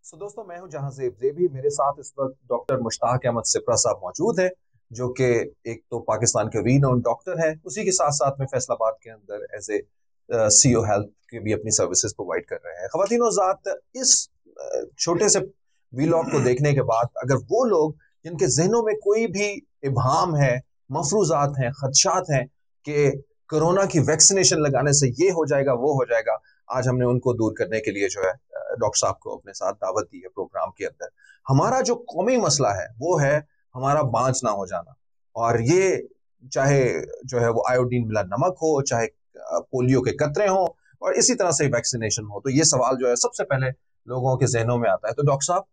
दोस्तों, मैं हूं जहां ज़ेब ज़ेबी। मेरे साथ इस वक्त डॉक्टर मुश्ताक अहमद सिप्रा साहब मौजूद हैं, जो कि एक तो पाकिस्तान के रीनोन डॉक्टर हैं, उसी के साथ साथ में फैसलाबाद के अंदर एज ए सीओ हेल्थ के भी अपनी सर्विसेज प्रोवाइड कर रहे हैं। ख़वातीन और ज़ात, इस छोटे से वीलॉग को देखने के बाद अगर वो लोग जिनके जहनों में कोई भी इबहाम है, मफरूजात हैं, खदशात हैं कि कोरोना की वैक्सीनेशन लगाने से ये हो जाएगा वो हो जाएगा, आज हमने उनको दूर करने के लिए जो है डॉक्टर साहब को अपने साथ दावत दी है प्रोग्राम के अंदर। हमारा जो कौमी मसला है वो है हमारा बांझ ना हो जाना। और ये चाहे जो है वो आयोडीन मिला नमक हो, चाहे पोलियो के कतरे हो, और इसी तरह से वैक्सीनेशन हो, तो ये सवाल जो है सबसे पहले लोगों के जहनों में आता है। तो डॉक्टर साहब,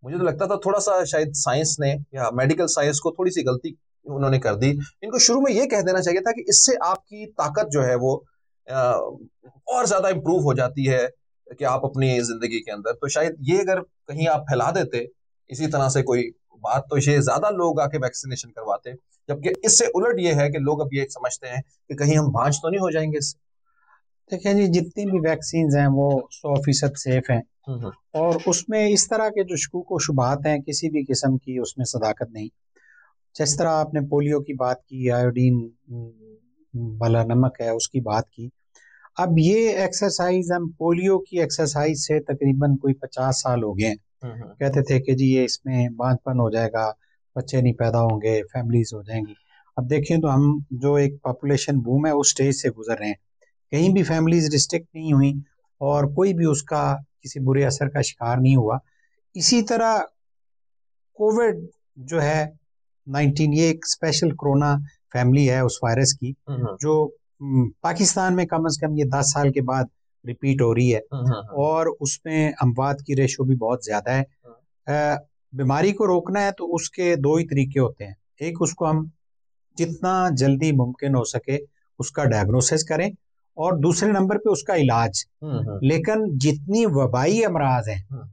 मुझे तो लगता था थोड़ा सा शायद साइंस ने या मेडिकल साइंस को थोड़ी सी गलती उन्होंने कर दी। इनको शुरू में ये कह देना चाहिए था कि इससे आपकी ताकत जो है वो और ज्यादा इंप्रूव हो जाती है कि आप अपनी जिंदगी के अंदर, तो शायद ये अगर कहीं आप फैला देते इसी तरह से कोई बात, तो ये ज्यादा लोग आके वैक्सीनेशन करवाते। जबकि इससे उलट ये है कि लोग अब ये समझते हैं कि कहीं हम भांज तो नहीं हो जाएंगे इससे। देखिए जी, जितनी भी वैक्सीन हैं वो 100% सेफ हैं। हम्म। और उसमें इस तरह के जो शकूक व शुबहात हैं, किसी भी किस्म की उसमें सदाकत नहीं। जिस तरह आपने पोलियो की बात की, आयोडीन वाला नमक है उसकी बात की। अब ये एक्सरसाइज, हम पोलियो की एक्सरसाइज से तकरीबन कोई 50 साल हो गए हैं। कहते थे कि जी ये इसमें बांझपन हो जाएगा, बच्चे नहीं पैदा होंगे, फैमिलीज हो जाएंगी। अब देखें तो हम जो एक पॉपुलेशन बूम है उस स्टेज से गुजर रहे हैं। कहीं भी फैमिलीज रिस्ट्रिक्ट नहीं हुई और कोई भी उसका किसी बुरे असर का शिकार नहीं हुआ। इसी तरह कोविड जो है 19, ये एक स्पेशल कोरोना फैमिली है उस वायरस की, जो पाकिस्तान में कम से कम ये 10 साल के बाद रिपीट हो रही है। और उसमें अमवात की रेशो भी बहुत ज़्यादा है। बीमारी को रोकना है तो उसके दो ही तरीके होते हैं। एक, उसको हम जितना जल्दी मुमकिन हो सके उसका डायग्नोसिस करें, और दूसरे नंबर पे उसका इलाज। लेकिन जितनी वबाई अमराज हैं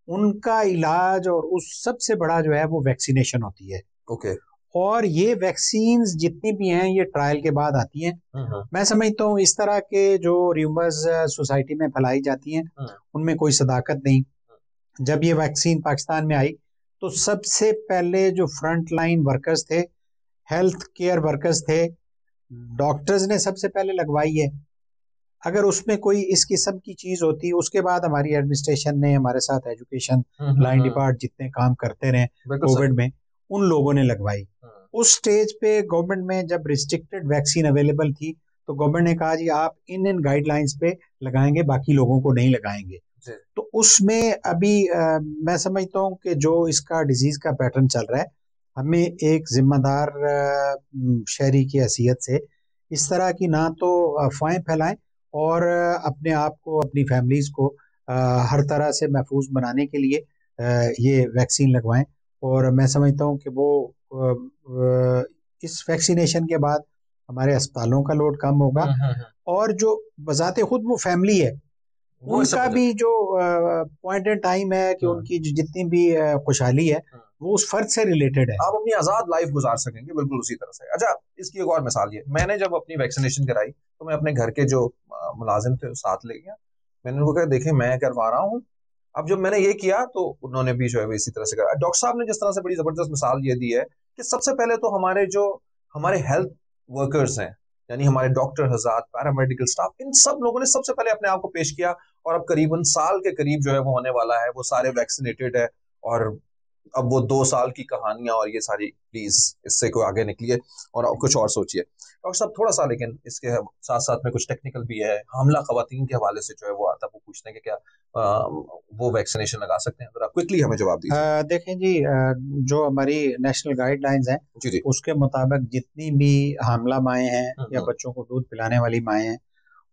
उनका इलाज और उस सबसे बड़ा जो है वो वैक्सीनेशन होती है। ओके। और ये वैक्सीन्स जितनी भी हैं ये ट्रायल के बाद आती हैं। मैं समझता हूँ इस तरह के जो र्यूमर्स सोसाइटी में फैलाई जाती हैं उनमें कोई सदाकत नहीं। जब ये वैक्सीन पाकिस्तान में आई तो सबसे पहले जो फ्रंट लाइन वर्कर्स थे, हेल्थ केयर वर्कर्स थे, डॉक्टर्स ने सबसे पहले लगवाई है। अगर उसमें कोई इस किस्म की चीज होती, उसके बाद हमारी एडमिनिस्ट्रेशन ने, हमारे साथ एजुकेशन लाइन डिपार्ट जितने काम करते रहे कोविड में, उन लोगों ने लगवाई। उस स्टेज पे गवर्नमेंट में जब रिस्ट्रिक्टेड वैक्सीन अवेलेबल थी तो गवर्नमेंट ने कहा जी आप इन गाइडलाइंस पे लगाएंगे, बाकी लोगों को नहीं लगाएंगे। तो उसमें अभी मैं समझता हूँ कि जो इसका डिजीज का पैटर्न चल रहा है, हमें एक जिम्मेदार शहरी की हैसियत से इस तरह की ना तो अफवाहें फैलाएं और अपने आप को, अपनी फैमिलीज को हर तरह से महफूज बनाने के लिए ये वैक्सीन लगवाएं। और मैं समझता हूँ कि वो इस वैक्सीनेशन के बाद हमारे अस्पतालों का लोड कम होगा। और जो बजाते खुद वो फैमिली है उनका भी जो पॉइंट इन टाइम है कि उनकी जितनी भी खुशहाली है वो उस फर्द से रिलेटेड है, आप अपनी आजाद लाइफ गुजार सकेंगे बिल्कुल उसी तरह से। अच्छा, इसकी एक और मिसाल ये, मैंने जब अपनी वैक्सीनेशन कराई तो मैं अपने घर के जो मुलाजिम थे साथ ले गया। मैंने उनको कहा देखें मैं करवा रहा हूँ। अब जब मैंने ये किया तो उन्होंने भी जो है इसी तरह से करा। डॉक्टर साहब ने जिस तरह से बड़ी जबरदस्त मिसाल ये दी है कि सबसे पहले तो हमारे हेल्थ वर्कर्स हैं, यानी हमारे डॉक्टर हज़ात, पैरामेडिकल स्टाफ, इन सब लोगों ने सबसे पहले अपने आप को पेश किया। और अब करीबन साल के करीब जो है वो होने वाला है, वो सारे वैक्सीनेटेड है। और अब वो 2 साल की कहानियां और ये सारी, प्लीज इससे कोई आगे निकलिए और कुछ और सोचिए डॉक्टर साहब थोड़ा सा। लेकिन इसके साथ साथ में कुछ टेक्निकल भी है। हमला खवातीन के हवाले से जो है वो आता है, वो पूछते हैं कि क्या वो वैक्सीनेशन लगा सकते हैं? जरा क्विकली हमें जवाब दीजिए। देखें जी, जो हमारी नेशनल गाइडलाइंस हैं जी। उसके मुताबिक जितनी भी हामला माएँ हैं या बच्चों को दूध पिलाने वाली माएँ हैं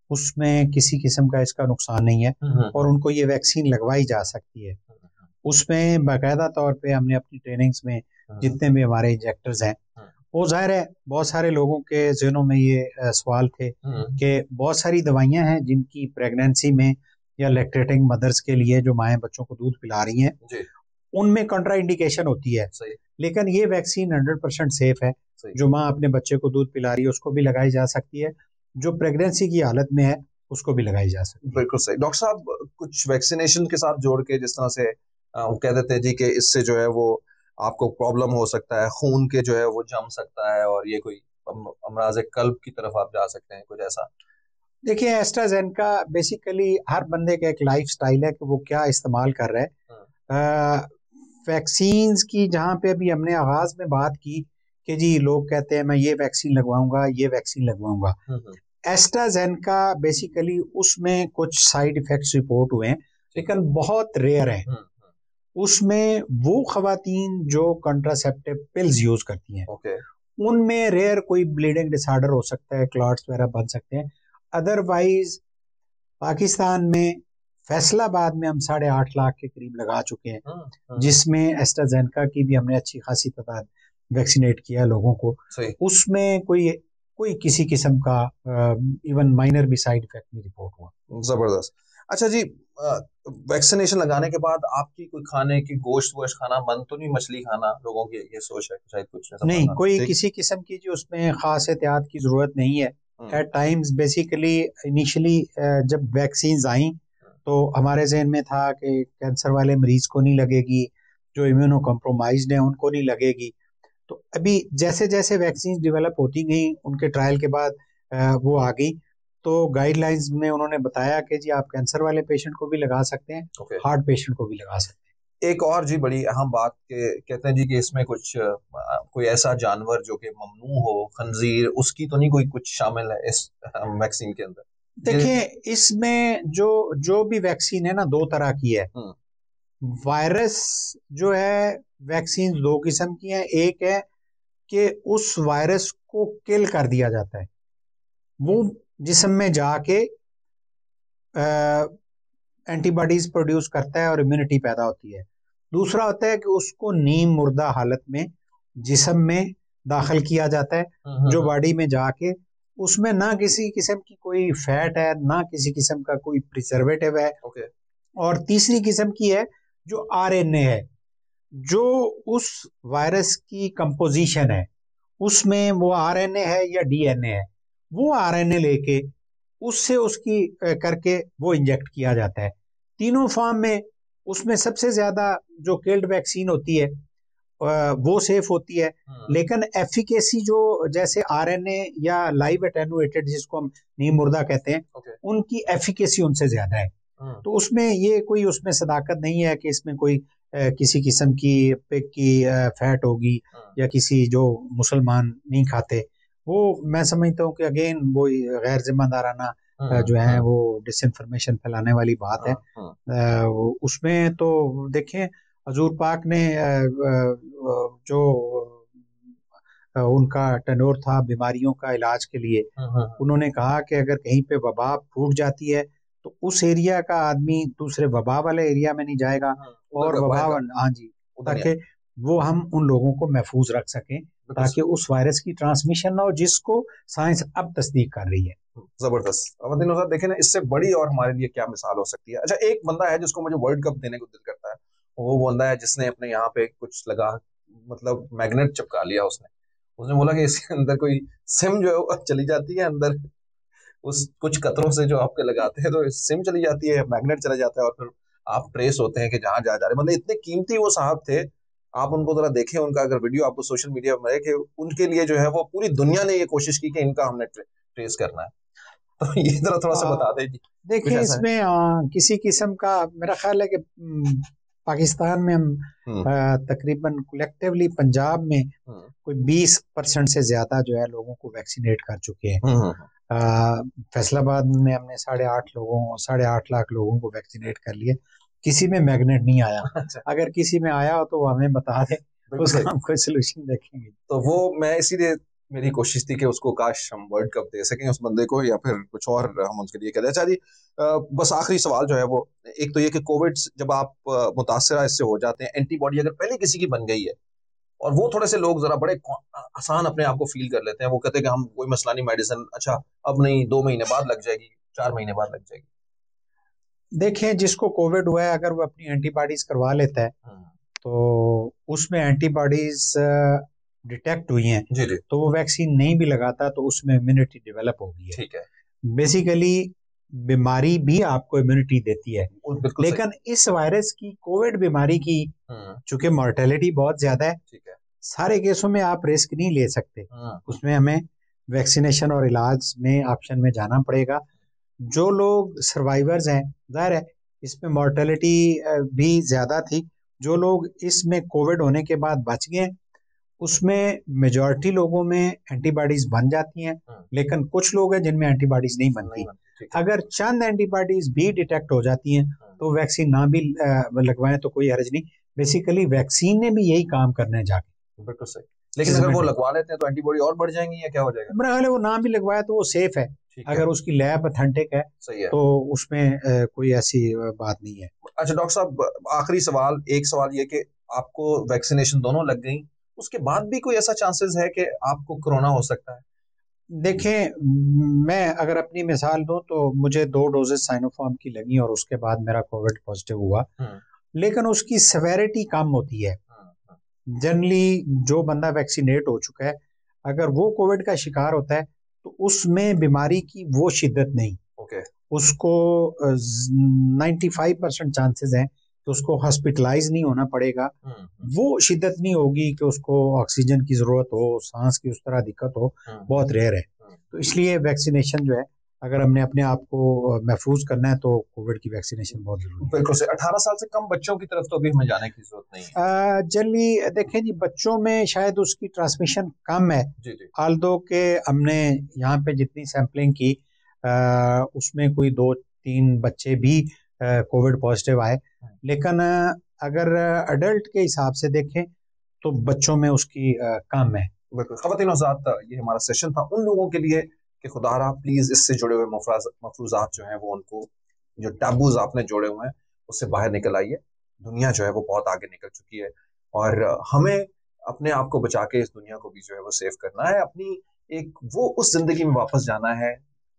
उसमें किसी किस्म का इसका नुकसान नहीं है और उनको ये वैक्सीन लगवाई जा सकती है। उसमें बाकायदा तौर पे हमने अपनी ट्रेनिंग्स में जितने भी हमारे इंजेक्टर्स हैं, वो जाहिर है बहुत सारे लोगों के जहनों में ये सवाल थे कि बहुत सारी दवाइयां हैं जिनकी प्रेगनेंसी में या लैक्टेटिंग मदर्स के लिए, जो माएँ बच्चों को दूध पिला रही हैं, उनमें कंट्रा इंडिकेशन होती है। लेकिन ये वैक्सीन 100% सेफ है। जो माँ अपने बच्चे को दूध पिला रही है उसको भी लगाई जा सकती है, जो प्रेगनेंसी की हालत में है उसको भी लगाई जा सकती है। बिल्कुल सही। डॉक्टर साहब, कुछ वैक्सीनेशन के साथ जोड़ के, जिस तरह से वो कह देते हैं जी कि इससे जो है वो आपको प्रॉब्लम हो सकता है, खून के जो है वो जम सकता है और ये कोई अमराज कल्ब की तरफ आप जा सकते हैं, कुछ ऐसा। देखिए, एस्ट्राजेनेका बेसिकली हर बंदे का एक लाइफ स्टाइल है कि वो क्या इस्तेमाल कर रहा है। वैक्सीन्स की जहाँ पे अभी हमने आगाज में बात की कि जी लोग कहते हैं मैं ये वैक्सीन लगवाऊंगा, ये वैक्सीन लगवाऊंगा। एस्ट्राजेनेका बेसिकली उसमें कुछ साइड इफेक्ट्स रिपोर्ट हुए हैं, लेकिन बहुत रेयर है। उसमें वो खवातीन जो कंट्रासेप्टिव पिल्स यूज करती हैं, उनमें रेयर कोई ब्लीडिंग डिसऑर्डर हो सकता है, क्लॉट्स वगैरह बन सकते हैं। अदरवाइज पाकिस्तान में फैसलाबाद में हम 8.5 लाख के करीब लगा चुके हैं, जिसमें एस्ट्राजेनेका की भी हमने अच्छी खासी तादाद वैक्सीनेट किया लोगों को। उसमें कोई किसी किस्म का इवन माइनर भी साइड इफेक्ट नहीं रिपोर्ट हुआ। जबरदस्त। अच्छा जी, वैक्सीनेशन लगाने के बाद आपकी कोई खाने की गोश्त वोश्त खाना मन तो नहीं, मछली खाना लोगों की ये सोच है शायद, कुछ नहीं, कोई किसी किस्म की जो उसमें खास एहतियात की जरूरत नहीं है। एट टाइम्स बेसिकली इनिशियली जब वैक्सीन आई तो हमारे जहन में था कि कैंसर वाले मरीज को नहीं लगेगी, जो इम्यूनो कॉम्प्रोमाइज्ड हैं उनको नहीं लगेगी। तो अभी जैसे जैसे वैक्सीन डेवलप होती गई, उनके ट्रायल के बाद वो आ गई, तो गाइडलाइंस में उन्होंने बताया कि जी आप कैंसर वाले पेशेंट को भी लगा सकते हैं, हार्ट पेशेंट को भी लगा सकते हैं। एक और जी बड़ी अहम बात के कहते हैं जी कि इसमें कुछ कोई ऐसा जानवर जो कि ममनू हो, खंजीर, उसकी तो नहीं कोई कुछ शामिल है इस वैक्सीन के अंदर? देखिए, इसमें जो भी वैक्सीन है ना, 2 तरह की है। वायरस जो है, वैक्सीन 2 किस्म की हैं। एक है कि उस वायरस को किल कर दिया जाता है, वो जिस्म में जाके एंटीबॉडीज प्रोड्यूस करता है और इम्यूनिटी पैदा होती है। दूसरा होता है कि उसको नीम मुर्दा हालत में जिस्म में दाखिल किया जाता है, जो बॉडी में जाके उसमें ना किसी किस्म की कोई फैट है, ना किसी किस्म का कोई प्रिजर्वेटिव है। और तीसरी किस्म की है जो आरएनए है, जो उस वायरस की कंपोजिशन है, उसमें वो आरएनए है या डीएनए है, वो आरएनए लेके उससे उसकी करके वो इंजेक्ट किया जाता है। तीनों फॉर्म में उसमें सबसे ज्यादा जो किल्ड वैक्सीन होती है वो सेफ होती है, लेकिन एफिकेसी जो जैसे आरएनए या लाइव एटेनुएटेड जिसको हम नीम मुर्दा कहते हैं, उनकी एफिकेसी उनसे ज्यादा है। तो उसमें ये कोई उसमें सदाकत नहीं है कि इसमें कोई किसी किस्म की पिग की फैट होगी या किसी जो मुसलमान नहीं खाते, वो मैं समझता हूँ कि अगेन वो गैर जिम्मेदाराना जो है वो डिसइंफॉर्मेशन फैलाने वाली बात है। उसमें तो देखें, हजूर पाक ने जो उनका टनोर था बीमारियों का इलाज के लिए, उन्होंने कहा कि अगर कहीं पे वबा फूट जाती है तो उस एरिया का आदमी दूसरे वबा वाले एरिया में नहीं जाएगा, और वबा, हाँ जी, ताकि वो हम उन लोगों को महफूज रख सकें, ताकि उस वायरस की ट्रांसमिशन ना हो, जिसको साइंस अब तस्दीक कर रही है। जबरदस्त। अब देखें ना, इससे बड़ी और हमारे लिए क्या मिसाल हो सकती है। अच्छा, एक बंदा है जिसको मुझे वर्ल्ड कप देने को दिल करता है, वो बंदा है जिसने अपने यहाँ पे कुछ लगा, मतलब मैग्नेट चिपका लिया उसने बोला कि इसके अंदर कोई सिम जो है चली जाती है अंदर, उस कुछ कतरों से जो आपके लगाते हैं तो सिम चली जाती है, मैग्नेट चला जाता है और फिर आप ट्रेस होते हैं कि जहां जा रहे, मतलब इतने कीमती वो साहब थे। आप उनको जरा देखें, उनका अगर वीडियो आपको सोशल मीडिया में कि उनके लिए जो है वो पूरी दुनिया ने ये कोशिश की कि इनका हमने ट्रेस करना है। तो ये जरा थोड़ा सा बता दें। देखिए, इसमें किसी किस्म का मेरा ख्याल है कि पाकिस्तान में हम तकरीबन कलेक्टिवली पंजाब में कोई 20% से ज्यादा जो है लोगों को वैक्सीनेट कर चुके हैं। फैसलाबाद में हमने 8.5 लाख लोगों को वैक्सीनेट कर लिए, किसी में मैग्नेट नहीं आया। अगर किसी में आया हो तो वो हमें बता दें, उसका हम कोई सोल्यूशन देखेंगे। तो वो मैं इसीलिए मेरी कोशिश थी कि उसको काश हम वर्ल्ड कप दे सकें उस बंदे को, या फिर कुछ और हम उसके लिए करें। अच्छा जी, बस आखिरी सवाल जो है वो एक तो ये कि कोविड जब आप मुतासरा इससे हो जाते हैं, एंटीबॉडी अगर पहले किसी की बन गई है और वो थोड़े से लोग जरा बड़े आसान अपने आप को फील कर लेते हैं, वो कहते हैं कि हम कोई मसला नहीं, मेडिसिन अच्छा अब नहीं, 2 महीने बाद लग जाएगी, 4 महीने बाद लग जाएगी। देखें, जिसको कोविड हुआ है अगर वो अपनी एंटीबॉडीज करवा लेता है तो उसमें एंटीबॉडीज डिटेक्ट हुई हैं, तो वो वैक्सीन नहीं भी लगाता तो उसमें इम्यूनिटी डेवलप हो गई है। ठीक है। बेसिकली बीमारी भी आपको इम्यूनिटी देती है। बिल्कुल लेकिन इस वायरस की, कोविड बीमारी की, चूंकि मॉर्टेलिटी बहुत ज्यादा है, ठीक है, सारे केसों में आप रिस्क नहीं ले सकते। उसमें हमें वैक्सीनेशन और इलाज में ऑप्शन में जाना पड़ेगा। जो लोग सर्वाइवर्स हैं, जाहिर है इसमें मॉर्टेलिटी भी ज्यादा थी। जो लोग इसमें कोविड होने के बाद बच गए, उसमें मेजॉरिटी लोगों में एंटीबॉडीज बन जाती हैं, लेकिन कुछ लोग हैं जिनमें एंटीबॉडीज नहीं बनती। अगर चंद एंटीबॉडीज भी डिटेक्ट हो जाती हैं तो वैक्सीन ना भी लगवाएं तो कोई हर्ज नहीं। बेसिकली वैक्सीन ने भी यही काम करना है जाके। बिल्कुल सही। लेकिन अगर वो लगवा लेते हैं तो एंटीबॉडी और बढ़ जाएंगी या क्या हो जाएगा? मेरा ख्याल है वो ना भी लगवाया तो वो सेफ है, अगर उसकी लैब ऑथेंटिक है, सही है, तो उसमें कोई ऐसी बात नहीं है। अच्छा डॉक्टर साहब, आखिरी सवाल, एक सवाल ये कि आपको वैक्सीनेशन दोनों लग गई, उसके बाद भी कोई ऐसा चांसेस है कि आपको कोरोना हो सकता है? देखें, मैं अगर अपनी मिसाल दूं तो मुझे 2 डोजेस साइनोफार्म की लगी और उसके बाद मेरा कोविड पॉजिटिव हुआ, लेकिन उसकी सेवेरिटी कम होती है। जनरली जो बंदा वैक्सीनेट हो चुका है, अगर वो कोविड का शिकार होता है तो उसमें बीमारी की वो शिद्दत नहीं। उसको 95% चांसेस हैं कि उसको हॉस्पिटलाइज नहीं होना पड़ेगा। वो शिद्दत नहीं होगी कि उसको ऑक्सीजन की जरूरत हो, सांस की उस तरह दिक्कत हो, बहुत रेयर है। तो इसलिए वैक्सीनेशन जो है, अगर हमने अपने आप को महफूज करना है तो कोविड की वैक्सीनेशन बहुत जरूरी है। बिल्कुल से 18 साल से कम बच्चों की तरफ तो अभी हमें जाने की जरूरत नहीं है। जनरली देखें जी, बच्चों में शायद उसकी ट्रांसमिशन कम है, आल्दो के हमने यहाँ पे जितनी सैंपलिंग की उसमें कोई 2-3 बच्चे भी कोविड पॉजिटिव आए, लेकिन अगर अडल्ट के हिसाब से देखें तो बच्चों में उसकी कम है। बिल्कुल। ख़वातीन हज़रात, ये हमारा सेशन था उन लोगों के लिए कि खुदारा प्लीज़ इससे जुड़े हुए मफरूजात जो हैं वो उनको, जो टैबूज आपने जोड़े हुए हैं उससे बाहर निकल आइए। दुनिया जो है वो बहुत आगे निकल चुकी है और हमें अपने आप को बचा के इस दुनिया को भी जो है वो सेव करना है। अपनी एक वो उस जिंदगी में वापस जाना है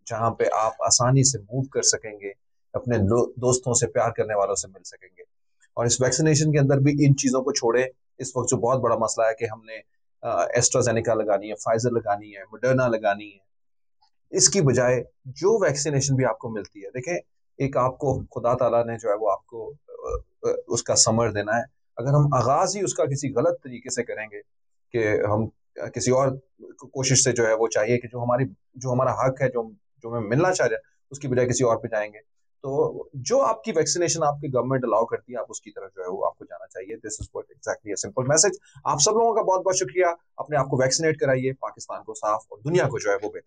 जहाँ पे आप आसानी से मूव कर सकेंगे, अपने दोस्तों से, प्यार करने वालों से मिल सकेंगे। और इस वैक्सीनेशन के अंदर भी इन चीज़ों को छोड़े। इस वक्त जो बहुत बड़ा मसला है कि हमने एस्ट्राजेनेका लगानी है, फाइजर लगानी है, मॉडर्ना लगानी है, इसकी बजाय जो वैक्सीनेशन भी आपको मिलती है, देखें एक आपको खुदा ताला ने जो है वो आपको उसका समर देना है। अगर हम आगाज ही उसका किसी गलत तरीके से करेंगे कि हम किसी और कोशिश से जो है वो चाहिए कि जो हमारा हक है, जो हमें मिलना चाह रहे हैं, उसकी बजाय किसी और पे जाएंगे, तो जो आपकी वैक्सीनेशन आपकी गवर्नमेंट अलाउ करती है आप उसकी तरफ जो है वो आपको जाना चाहिए। This is what exactly a simple message. आप सब लोगों का बहुत बहुत शुक्रिया। अपने आप को वैक्सीनेट कराइए, पाकिस्तान को साफ और दुनिया को जो है वो बेहतर